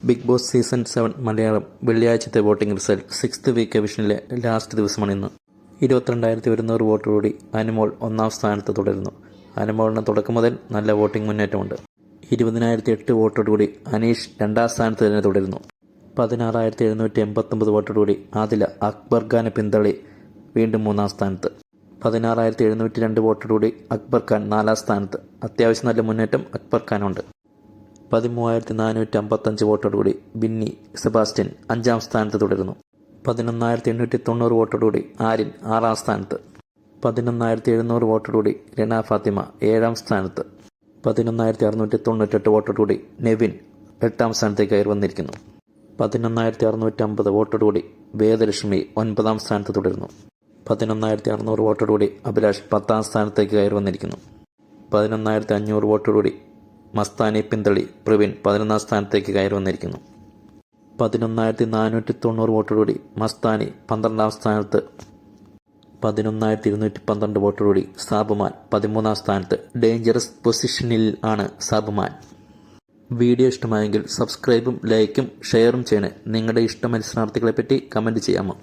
Big Boss season 7 Malayalam വെള്ളിയാഴ്ചത്തെ voting result 6th week എവിഷനിലെ last ദിവസമാണ് ഇന്ന്. 22,100 വോട്ടോടുകൂടി അനുമോൾ ഒന്നാം സ്ഥാനത്ത് തുടരുന്നു. അനുമോളിന് തുടക്കം മുതൽ നല്ല വോട്ടിംഗ് മുന്നേറ്റമുണ്ട്. 20,008 വോട്ടോടുകൂടി അനീഷ് രണ്ടാം സ്ഥാനത്ത് തന്നെ തുടരുന്നു. 16,789 വോട്ടോടുകൂടി ആദില അക്ബർ ഖാനെ പിന്തള്ളി വീണ്ടും മൂന്നാം സ്ഥാനത്ത്. 16,702 വോട്ടോടുകൂടി അക്ബർ ഖാൻ നാലാം സ്ഥാനത്ത്. അത്യാവശ്യം നല്ല മുന്നേറ്റം അക്ബർ ഖാനുണ്ട്. 13,455 വോട്ടോടുകൂടി ബിന്നി സെബാസ്റ്റ്യൻ അഞ്ചാം സ്ഥാനത്ത് തുടരുന്നു. 11,890 വോട്ടോടുകൂടി ആര്യൻ ആറാം സ്ഥാനത്ത്. 11,700 വോട്ടോടുകൂടി രന ഫാത്തിമ ഏഴാം സ്ഥാനത്ത്. 11,698 വോട്ടോടുകൂടി നെവിൻ എട്ടാം സ്ഥാനത്തേക്ക് കയറി വന്നിരിക്കുന്നു. 11,650 വോട്ടോടുകൂടി വേദലക്ഷ്മി ഒൻപതാം സ്ഥാനത്ത് തുടരുന്നു. 11,600 വോട്ടോടുകൂടി അഭിലാഷ് 10ാം സ്ഥാനത്തേക്ക് കയറി വന്നിരിക്കുന്നു. 11,500 വോട്ടോടുകൂടി മസ്താനി പിന്തളി പ്രവീൺ 11ാം സ്ഥാനത്തേക്ക് കയറി വന്നിരിക്കുന്നു. 11,490 വോട്ടോടുകൂടി മസ്താനി 12ാം സ്ഥാനത്ത്. 11,212 വോട്ടോടുകൂടി സാബുമാൻ 13ാം സ്ഥാനത്ത്. ഡേഞ്ചറസ് പൊസിഷനിൽ ആണ് സാബുമാൻ. വീഡിയോ ഇഷ്ടമായെങ്കിൽ സബ്സ്ക്രൈബും ലൈക്കും ഷെയറും ചെയ്യണേ. നിങ്ങളുടെ ഇഷ്ട മത്സരാർത്ഥികളെപ്പറ്റി കമൻറ്റ് ചെയ്യാമോ?